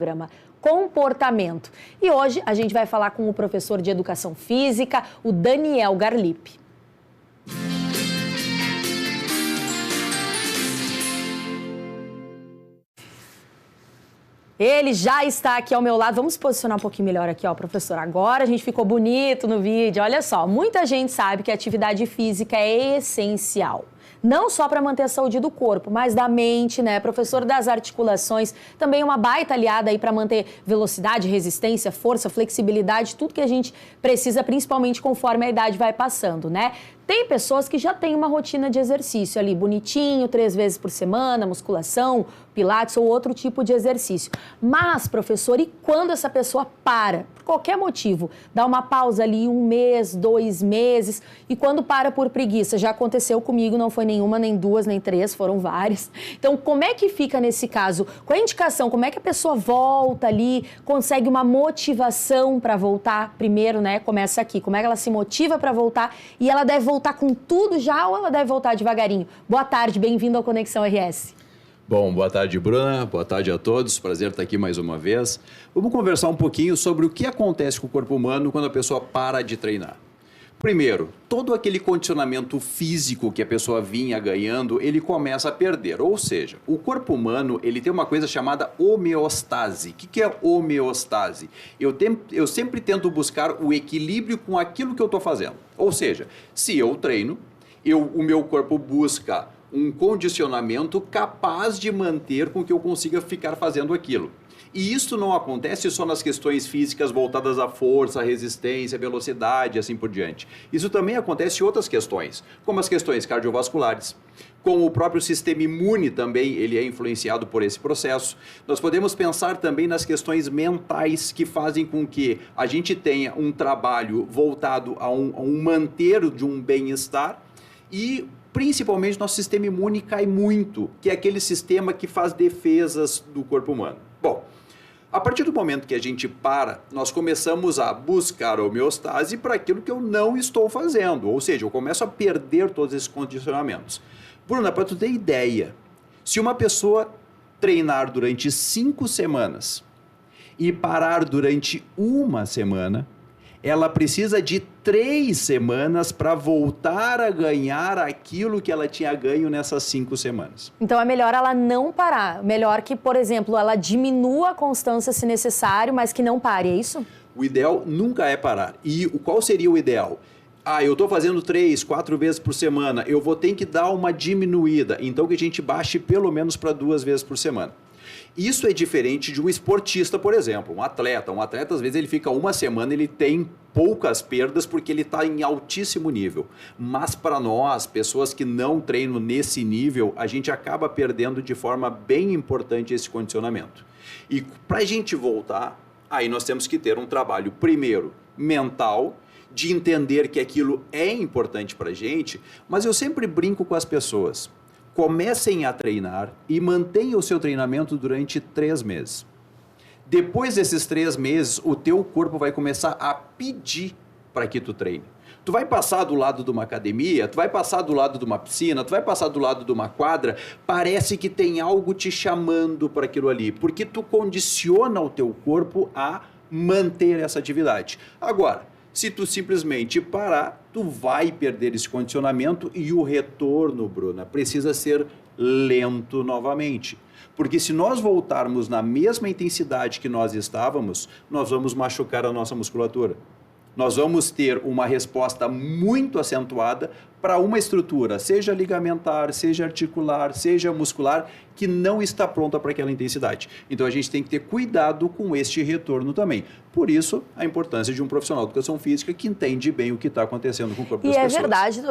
Programa Comportamento. E hoje a gente vai falar com o professor de Educação Física, o Daniel Garlipe. Ele já está aqui ao meu lado. Vamos se posicionar um pouquinho melhor aqui, ó, professor. Agora a gente ficou bonito no vídeo. Olha só, muita gente sabe que a atividade física é essencial. Não só para manter a saúde do corpo, mas da mente, né? Professor, das articulações, também uma baita aliada aí para manter velocidade, resistência, força, flexibilidade, tudo que a gente precisa, principalmente conforme a idade vai passando, né? Tem pessoas que já têm uma rotina de exercício ali, bonitinho, 3 vezes por semana, musculação, pilates ou outro tipo de exercício. Mas, professor, e quando essa pessoa para, por qualquer motivo, dá uma pausa ali 1 mês, 2 meses, e quando para por preguiça? Já aconteceu comigo, não foi nenhuma, nem 2, nem 3, foram várias. Então, como é que fica nesse caso? Qual é a indicação? Como é que a pessoa volta ali, consegue uma motivação para voltar? Primeiro, né, começa aqui. Como é que ela se motiva para voltar? E ela deve voltar com tudo já ou ela deve voltar devagarinho? Boa tarde, bem-vindo ao Conexão RS. Bom, boa tarde, Bruna. Boa tarde a todos. Prazer estar aqui mais uma vez. Vamos conversar um pouquinho sobre o que acontece com o corpo humano quando a pessoa para de treinar. Primeiro, todo aquele condicionamento físico que a pessoa vinha ganhando, ele começa a perder. Ou seja, o corpo humano, ele tem uma coisa chamada homeostase. O que é homeostase? Eu sempre tento buscar o equilíbrio com aquilo que eu estou fazendo. Ou seja, se eu treino, o meu corpo busca um condicionamento capaz de manter com que eu consiga ficar fazendo aquilo. E isso não acontece só nas questões físicas voltadas à força, resistência, velocidade e assim por diante. Isso também acontece em outras questões, como as questões cardiovasculares, como o próprio sistema imune também, ele é influenciado por esse processo. Nós podemos pensar também nas questões mentais que fazem com que a gente tenha um trabalho voltado a um manter de um bem-estar e principalmente nosso sistema imune cai muito, que é aquele sistema que faz defesas do corpo humano. Bom, a partir do momento que a gente para, nós começamos a buscar a homeostase para aquilo que eu não estou fazendo, ou seja, eu começo a perder todos esses condicionamentos. Bruna, para tu ter ideia, se uma pessoa treinar durante 5 semanas e parar durante 1 semana, ela precisa de 3 semanas para voltar a ganhar aquilo que ela tinha ganho nessas 5 semanas. Então é melhor ela não parar. Melhor que, por exemplo, ela diminua a constância se necessário, mas que não pare, é isso? O ideal nunca é parar. E qual seria o ideal? Eu estou fazendo 3, 4 vezes por semana, eu vou ter que dar uma diminuída. Então que a gente baixe pelo menos para 2 vezes por semana. Isso é diferente de um esportista, por exemplo, um atleta. Um atleta, às vezes, ele fica 1 semana, ele tem poucas perdas porque ele está em altíssimo nível. Mas para nós, pessoas que não treinam nesse nível, a gente acaba perdendo de forma bem importante esse condicionamento. E para a gente voltar, aí nós temos que ter um trabalho, primeiro, mental, de entender que aquilo é importante para a gente, mas eu sempre brinco com as pessoas. Comecem a treinar e mantenham o seu treinamento durante 3 meses. Depois desses 3 meses, o teu corpo vai começar a pedir para que tu treine. Tu vai passar do lado de uma academia, tu vai passar do lado de uma piscina, tu vai passar do lado de uma quadra, parece que tem algo te chamando para aquilo ali, porque tu condiciona o teu corpo a manter essa atividade. Agora, se tu simplesmente parar, tu vai perder esse condicionamento e o retorno, Bruna, precisa ser lento novamente. Porque se nós voltarmos na mesma intensidade que nós estávamos, nós vamos machucar a nossa musculatura. Nós vamos ter uma resposta muito acentuada para uma estrutura, seja ligamentar, seja articular, seja muscular, que não está pronta para aquela intensidade. Então, a gente tem que ter cuidado com este retorno também. Por isso, a importância de um profissional de educação física que entende bem o que está acontecendo com o corpo das pessoas. E é verdade,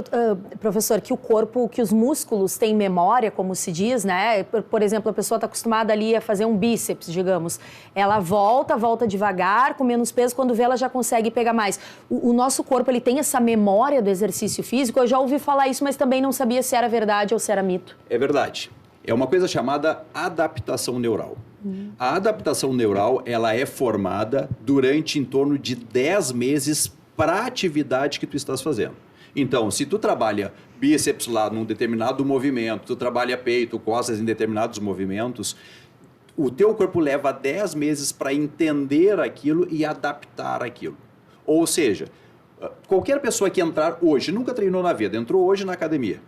professor, que o corpo, que os músculos têm memória, como se diz, né? Por exemplo, a pessoa está acostumada ali a fazer um bíceps, digamos. Ela volta devagar, com menos peso, quando vê ela já consegue pegar mais. O nosso corpo, ele tem essa memória do exercício físico. Eu já ouvi falar isso, mas também não sabia se era verdade ou se era mito. É verdade. É uma coisa chamada adaptação neural. A adaptação neural, ela é formada durante em torno de 10 meses para a atividade que tu estás fazendo. Então, se tu trabalha bíceps lá num determinado movimento, tu trabalha peito, costas em determinados movimentos, O teu corpo leva 10 meses para entender aquilo e adaptar aquilo. Ou seja, qualquer pessoa que entrar hoje, nunca treinou na vida, entrou hoje na academia,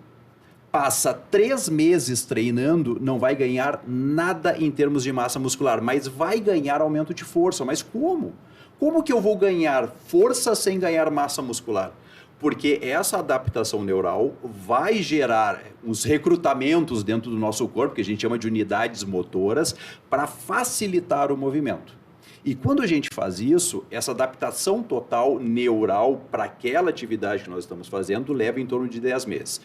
passa 3 meses treinando, não vai ganhar nada em termos de massa muscular, mas vai ganhar aumento de força. Mas como? Como que eu vou ganhar força sem ganhar massa muscular? Porque essa adaptação neural vai gerar uns recrutamentos dentro do nosso corpo, que a gente chama de unidades motoras, para facilitar o movimento. E quando a gente faz isso, essa adaptação total neural para aquela atividade que nós estamos fazendo leva em torno de 10 meses.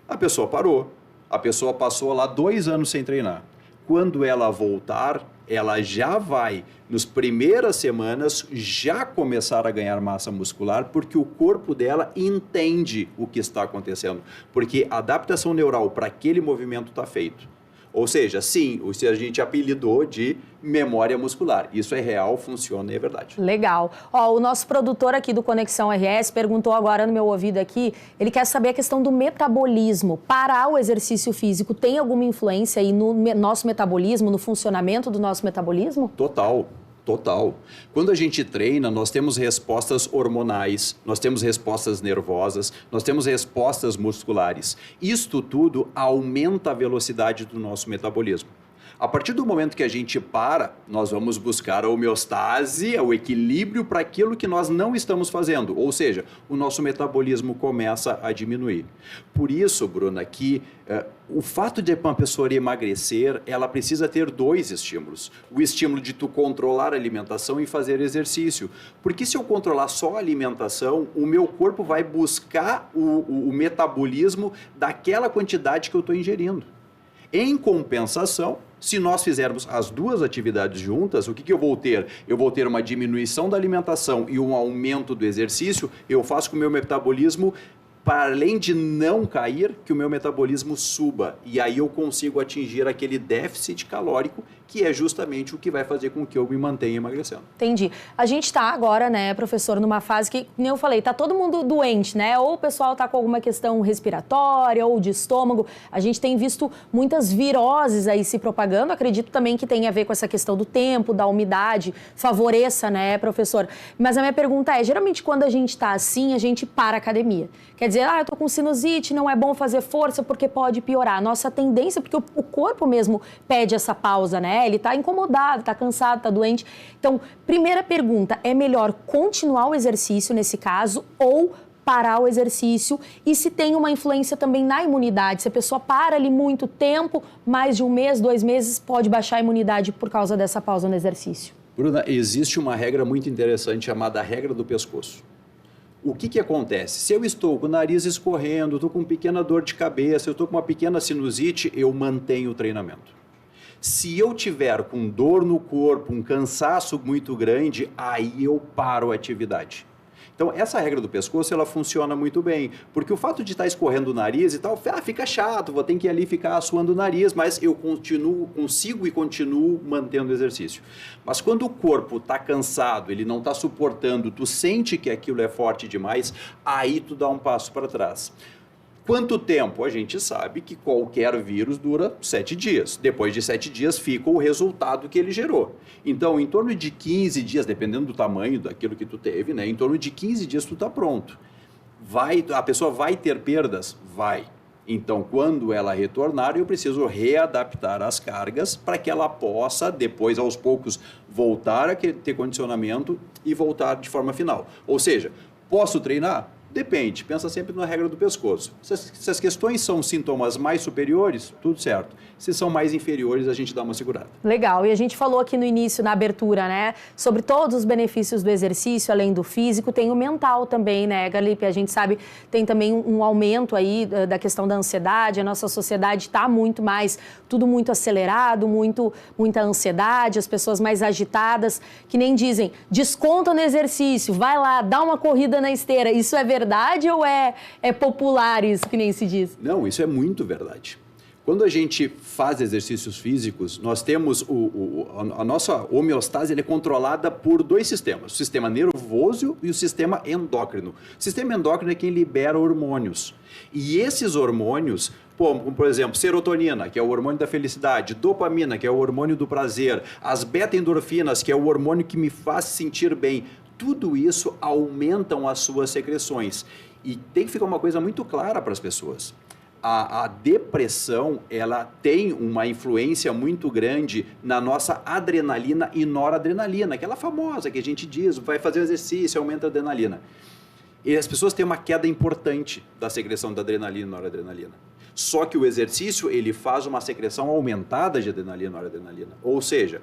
A pessoa parou, a pessoa passou lá 2 anos sem treinar. Quando ela voltar, ela já vai, nas primeiras semanas, já começar a ganhar massa muscular, porque o corpo dela entende o que está acontecendo. Porque a adaptação neural para aquele movimento está feito. Ou seja, sim, o que a gente apelidou de memória muscular. Isso é real, funciona e é verdade. Legal. Ó, o nosso produtor aqui do Conexão RS perguntou agora no meu ouvido aqui, ele quer saber a questão do metabolismo. Parar o exercício físico tem alguma influência aí no nosso metabolismo, no funcionamento do nosso metabolismo? Total. Total. Quando a gente treina, nós temos respostas hormonais, nós temos respostas nervosas, nós temos respostas musculares. Isto tudo aumenta a velocidade do nosso metabolismo. A partir do momento que a gente para, nós vamos buscar a homeostase, o equilíbrio para aquilo que nós não estamos fazendo. Ou seja, o nosso metabolismo começa a diminuir. Por isso, Bruna, que o fato de uma pessoa emagrecer, ela precisa ter 2 estímulos. O estímulo de tu controlar a alimentação e fazer exercício. Porque se eu controlar só a alimentação, o meu corpo vai buscar o metabolismo daquela quantidade que eu estou ingerindo. Em compensação, se nós fizermos as 2 atividades juntas, o que eu vou ter? Eu vou ter uma diminuição da alimentação e um aumento do exercício. Eu faço com que o meu metabolismo, para além de não cair, que o meu metabolismo suba. E aí eu consigo atingir aquele déficit calórico, que é justamente o que vai fazer com que eu me mantenha emagrecendo. Entendi. A gente está agora, né, professor, numa fase que, como eu falei, tá todo mundo doente, né? Ou o pessoal tá com alguma questão respiratória ou de estômago. A gente tem visto muitas viroses aí se propagando. Acredito também que tem a ver com essa questão do tempo, da umidade, favoreça, né, professor? Mas a minha pergunta é, geralmente quando a gente tá assim, a gente para a academia. Quer dizer, eu tô com sinusite, não é bom fazer força porque pode piorar. A nossa tendência, porque o corpo mesmo pede essa pausa, né? Ele está incomodado, está cansado, está doente. Então, primeira pergunta, é melhor continuar o exercício nesse caso ou parar o exercício? E se tem uma influência também na imunidade? Se a pessoa para ali muito tempo, mais de 1 mês, 2 meses, pode baixar a imunidade por causa dessa pausa no exercício? Bruna, existe uma regra muito interessante chamada regra do pescoço. O que acontece? Se eu estou com o nariz escorrendo, estou com pequena dor de cabeça, eu estou com uma pequena sinusite, eu mantenho o treinamento. Se eu tiver com dor no corpo, um cansaço muito grande, aí eu paro a atividade. Então, essa regra do pescoço, ela funciona muito bem, porque o fato de estar escorrendo o nariz e tal, fica chato, vou ter que ir ali ficar suando o nariz, mas eu consigo e continuo mantendo o exercício. Mas quando o corpo está cansado, ele não está suportando, tu sente que aquilo é forte demais, aí tu dá um passo para trás. Quanto tempo? A gente sabe que qualquer vírus dura 7 dias. Depois de 7 dias fica o resultado que ele gerou. Então, em torno de 15 dias, dependendo do tamanho daquilo que tu teve, né? Em torno de 15 dias tu está pronto. A pessoa vai ter perdas? Vai. Então, quando ela retornar, eu preciso readaptar as cargas para que ela possa, depois, aos poucos, voltar a ter condicionamento e voltar de forma final. Ou seja, posso treinar? Depende, pensa sempre na regra do pescoço. Se as questões são sintomas mais superiores, tudo certo. Se são mais inferiores, a gente dá uma segurada. Legal, e a gente falou aqui no início, na abertura, né, sobre todos os benefícios do exercício, além do físico, tem o mental também, né, Galipe? A gente sabe, tem também um aumento aí da questão da ansiedade, a nossa sociedade está muito mais, tudo muito acelerado, muita ansiedade, as pessoas mais agitadas, que nem dizem, desconta no exercício, vai lá, dá uma corrida na esteira, isso é verdade ou é popular isso, que nem se diz? Não, isso é muito verdade. Quando a gente faz exercícios físicos, nós temos a nossa homeostase, ela é controlada por 2 sistemas, o sistema nervoso e o sistema endócrino. O sistema endócrino é quem libera hormônios. E esses hormônios, Como, por exemplo, serotonina, que é o hormônio da felicidade, dopamina, que é o hormônio do prazer, as beta-endorfinas, que é o hormônio que me faz sentir bem. Tudo isso aumentam as suas secreções. E tem que ficar uma coisa muito clara para as pessoas. A depressão, ela tem uma influência muito grande na nossa adrenalina e noradrenalina, aquela famosa que a gente diz, vai fazer exercício, aumenta a adrenalina. E as pessoas têm uma queda importante da secreção da adrenalina e noradrenalina. Só que o exercício, ele faz uma secreção aumentada de adrenalina e noradrenalina. Ou seja,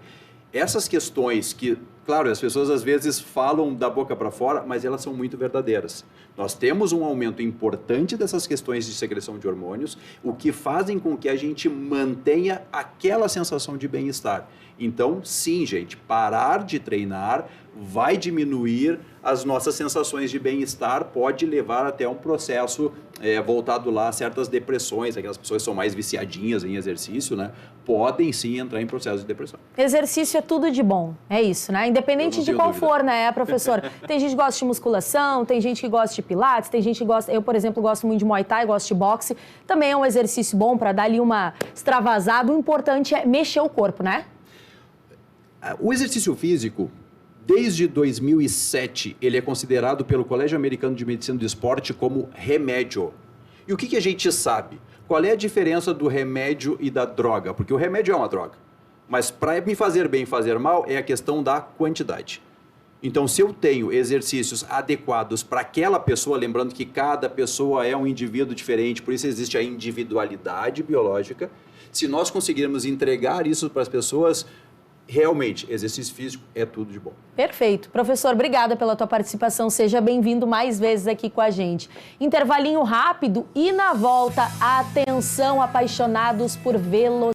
essas questões que, claro, as pessoas às vezes falam da boca para fora, mas elas são muito verdadeiras. Nós temos um aumento importante dessas questões de secreção de hormônios, o que fazem com que a gente mantenha aquela sensação de bem-estar. Então, sim, gente, parar de treinar vai diminuir as nossas sensações de bem-estar, pode levar até um processo voltado lá a certas depressões, aquelas pessoas que são mais viciadinhas em exercício, né? Podem sim entrar em processo de depressão. Exercício é tudo de bom, é isso, né? Independente de qual for, né, professor? Tem gente que gosta de musculação, tem gente que gosta de pilates, tem gente que gosta... Eu, por exemplo, gosto muito de Muay Thai, gosto de boxe. Também é um exercício bom para dar ali uma extravasada. O importante é mexer o corpo, né? O exercício físico, desde 2007, ele é considerado pelo Colégio Americano de Medicina do Esporte como remédio. E o que a gente sabe? Qual é a diferença do remédio e da droga? Porque o remédio é uma droga, mas para me fazer bem e fazer mal é a questão da quantidade. Então, se eu tenho exercícios adequados para aquela pessoa, lembrando que cada pessoa é um indivíduo diferente, por isso existe a individualidade biológica, se nós conseguirmos entregar isso para as pessoas, realmente, exercício físico é tudo de bom. Perfeito. Professor, obrigada pela tua participação. Seja bem-vindo mais vezes aqui com a gente. Intervalinho rápido e na volta, atenção, apaixonados por velocidade.